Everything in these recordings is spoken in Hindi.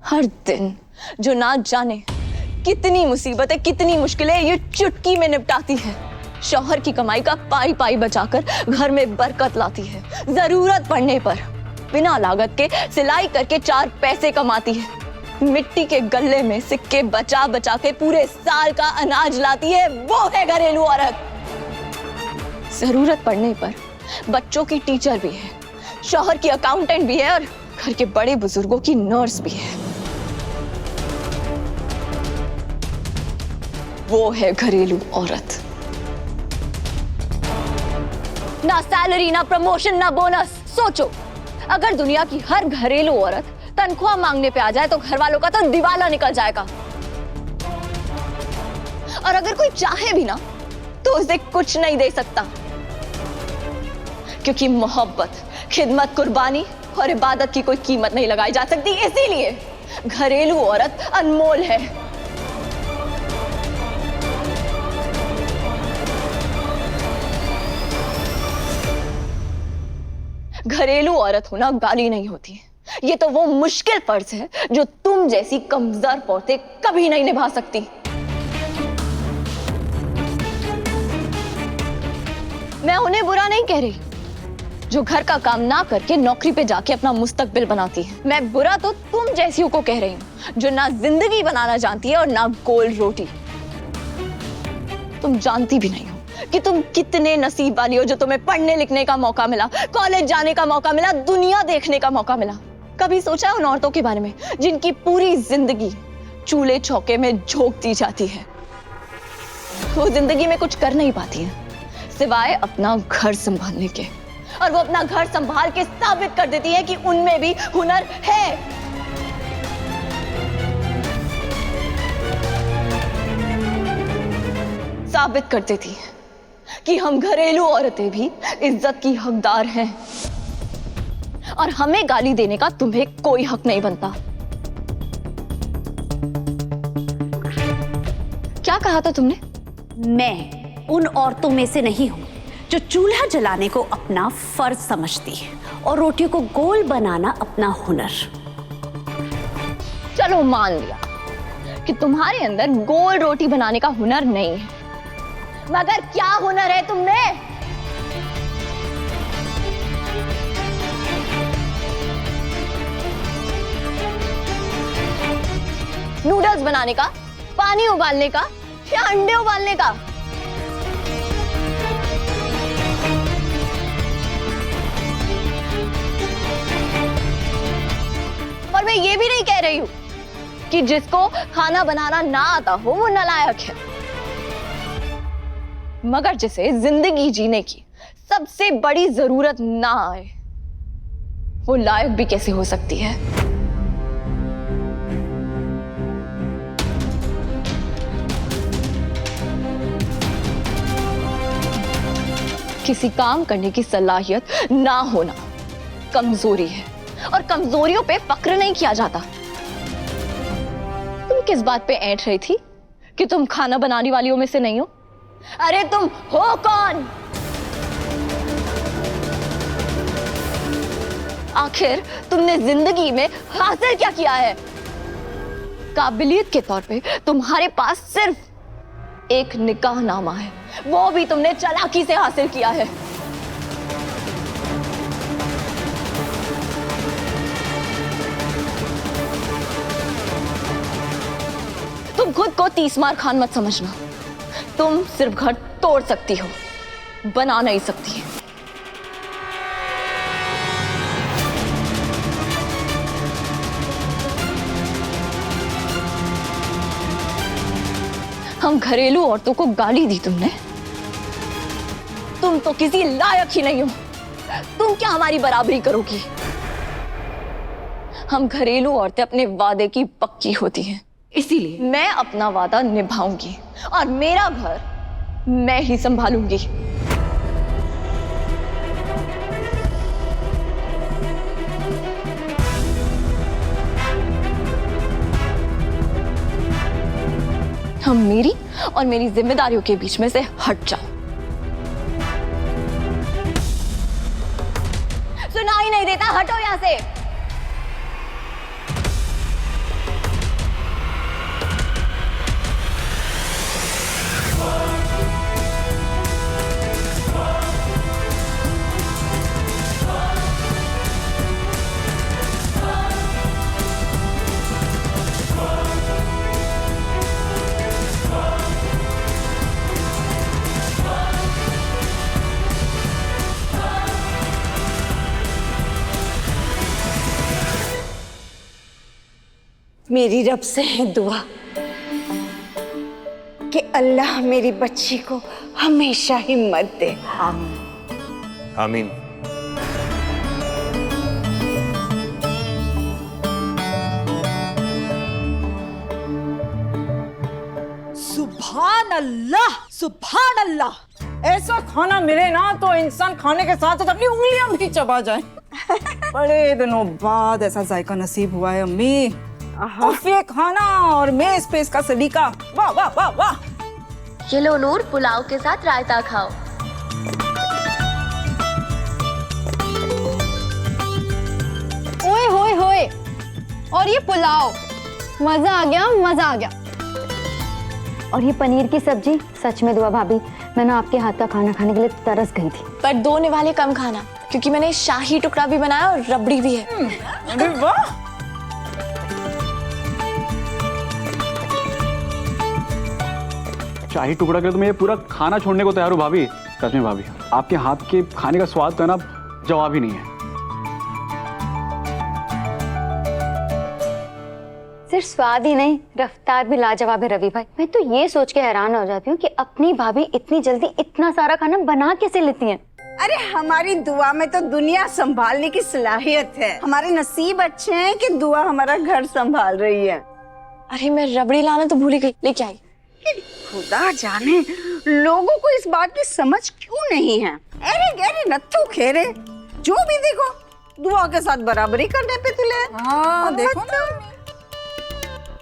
हर दिन जो ना जाने कितनी मुसीबतें, कितनी मुश्किलें ये चुटकी में निपटाती है। शौहर की कमाई का पाई पाई बचाकर घर में बरकत लाती है। जरूरत पड़ने पर बिना लागत के सिलाई करके 4 पैसे कमाती है। मिट्टी के गल्ले में सिक्के बचा बचा के पूरे साल का अनाज लाती है। वो है घरेलू औरत। जरूरत पड़ने पर बच्चों की टीचर भी है, शौहर की अकाउंटेंट भी है और घर के बड़े बुजुर्गों की नर्स भी है। वो है घरेलू औरत। ना सैलरी, ना प्रमोशन, ना बोनस। सोचो, अगर दुनिया की हर घरेलू औरत तनख्वाह मांगने पे आ जाए तो घर वालों का तो दिवाला निकल जाएगा। और अगर कोई चाहे भी ना तो उसे कुछ नहीं दे सकता, क्योंकि मोहब्बत, खिदमत, कुर्बानी और इबादत की कोई कीमत नहीं लगाई जा सकती। इसीलिए घरेलू औरत अनमोल है। घरेलू औरत होना गाली नहीं होती, ये तो वो मुश्किल फर्ज है जो तुम जैसी कमजोर औरतें कभी नहीं निभा सकती। मैं उन्हें बुरा नहीं कह रही जो घर का काम ना करके नौकरी पे जाके अपना मुस्तकबिल बनाती है। मैं बुरा तो तुम जैसियों को कह रही हूँ जो ना जिंदगी बनाना जानती है और ना गोल रोटी। तुम जानती भी नहीं हो कि तुम कितने नसीब वाली हो जो तुम्हें पढ़ने लिखने का मौका मिला, कॉलेज जाने का मौका मिला, दुनिया देखने का मौका मिला। कभी सोचा है उन औरतों के बारे में जिनकी पूरी जिंदगी चूल्हे चौके में झोंक दी जाती है? वो जिंदगी में कुछ कर नहीं पाती है सिवाय अपना घर संभालने के, और वो अपना घर संभाल के साबित कर देती है कि उनमें भी हुनर है। साबित कर देती है कि हम घरेलू औरतें भी इज्जत की हकदार हैं और हमें गाली देने का तुम्हें कोई हक नहीं बनता। क्या कहा था तुमने? मैं उन औरतों में से नहीं हूं जो चूल्हा जलाने को अपना फर्ज समझती है और रोटियों को गोल बनाना अपना हुनर। चलो मान लिया कि तुम्हारे अंदर गोल रोटी बनाने का हुनर नहीं है, मगर क्या हुनर है तुम में? नूडल्स बनाने का, पानी उबालने का या अंडे उबालने का? और मैं ये भी नहीं कह रही हूं कि जिसको खाना बनाना ना आता हो वो नालायक है, मगर जिसे जिंदगी जीने की सबसे बड़ी जरूरत ना आए वो लायक भी कैसे हो सकती है? किसी काम करने की सलाहियत ना होना कमजोरी है और कमजोरियों पे फक्र नहीं किया जाता। तुम किस बात पे ऐंठ रही थी कि तुम खाना बनाने वालियों में से नहीं हो? अरे तुम हो कौन? आखिर तुमने जिंदगी में हासिल क्या किया है? काबिलियत के तौर पे तुम्हारे पास सिर्फ एक निकाहनामा है, वो भी तुमने चालाकी से हासिल किया है। तुम खुद को 30 मार खान मत समझना। तुम सिर्फ घर तोड़ सकती हो, बना नहीं सकती। हम घरेलू औरतों को गाली दी तुमने? तुम तो किसी लायक ही नहीं हो। तुम क्या हमारी बराबरी करोगी? हम घरेलू औरतें अपने वादे की पक्की होती हैं, इसीलिए मैं अपना वादा निभाऊंगी और मेरा घर मैं ही संभालूंगी। हम मेरी और मेरी जिम्मेदारियों के बीच में से हट जाओ। सुनाई नहीं देता? हटो यहां से। मेरी रब से है दुआ कि अल्लाह मेरी बच्ची को हमेशा हिम्मत दे। आमीन। सुभान अल्लाह, सुभान अल्लाह। ऐसा खाना मिले ना तो इंसान खाने के साथ साथ अपनी उंगलियां भी चबा जाए। बड़े दिनों बाद ऐसा जायका नसीब हुआ है अम्मी। उफ, ये खाना और मेज पे इसका सलीका, वाह वाह वाह वाह। ये लो नूर, पुलाव के साथ रायता खाओ। ओए होए होए, और ये पुलाव, मजा आ गया, मजा आ गया। और ये पनीर की सब्जी, सच में दुआ भाभी, मैं ना आपके हाथ का खाना खाने के लिए तरस गई थी। पर 2 निवाले कम खाना, क्योंकि मैंने शाही टुकड़ा भी बनाया और रबड़ी भी है। अरे वाह। शाही टुकड़ा के लिए तो मैं ये पूरा खाना छोड़ने को तैयार हूँ भाभी। सच में भाभी, आपके हाथ के खाने का स्वाद का ना जवाब ही नहीं है। सिर्फ स्वाद ही नहीं, रफ्तार भी लाजवाब है रवि भाई। मैं तो ये सोच के हैरान हो जाती हूँ कि अपनी भाभी इतनी जल्दी इतना सारा खाना बना कैसे लेती हैं। अरे हमारी दुआ में तो दुनिया संभालने की सलाहियत है। हमारे नसीब अच्छे हैं कि दुआ हमारा घर संभाल रही है। अरे मैं रबड़ी लाना तो भूल ही गई, लेके आई। खुदा जाने लोगों को इस बात की समझ क्यों नहीं है। अरे गहरे नत्थु खेरे, जो भी देखो दुआ के साथ बराबरी करने पे तुले। हाँ देखो ना।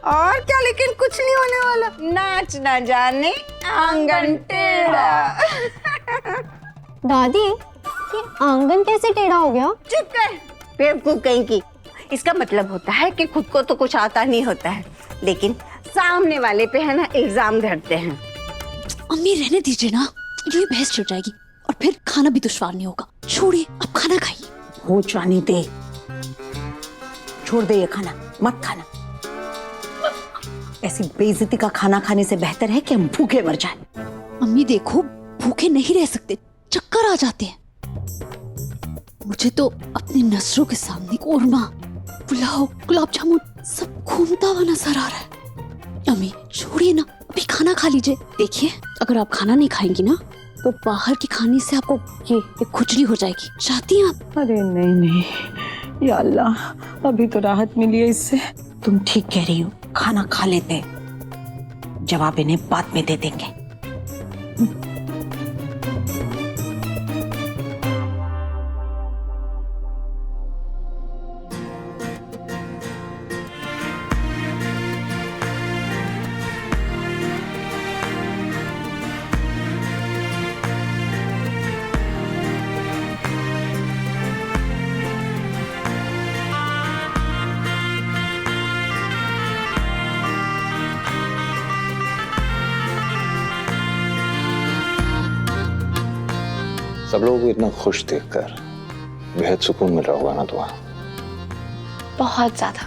और क्या, लेकिन कुछ नहीं होने वाला। नाच ना जाने आंगन टेढ़ा। दादी, ये आंगन कैसे टेढ़ा हो गया? चुप कर, बेवकूफ कहीं की। इसका मतलब होता है कि खुद को तो कुछ आता नहीं होता है, लेकिन सामने वाले पे है ना इल्जाम धरते हैं। अम्मी रहने दीजिए ना, ये बहस छिड़ जाएगी और फिर खाना भी दुश्वार नहीं होगा। छोड़िए, अब खाना खाइए। हो जाने दे, छोड़ दे ये खाना, मत खाना। ऐसी बेइज्जती का खाना खाने से बेहतर है कि हम भूखे मर जाएं। अम्मी देखो, भूखे नहीं रह सकते, चक्कर आ जाते हैं। मुझे तो अपनी नजरों के सामने कोरमा, पुलाव, गुलाब जामुन सब घूमता हुआ नजर आ रहा है। अम्मी छोड़िए ना, अभी खाना खा लीजिए। देखिए, अगर आप खाना नहीं खाएंगी ना तो बाहर के खाने से आपको ये खुजली हो जाएगी। चाहती हैं आप? अरे नहीं नहीं, या अल्लाह, अभी तो राहत मिली है इससे। तुम ठीक कह रही हो, खाना खा लेते हैं, जवाब इन्हें बाद में दे देंगे। सब लोगों को इतना खुश देखकर बेहद सुकून मिल रहा होगा ना दुआ? बहुत ज्यादा।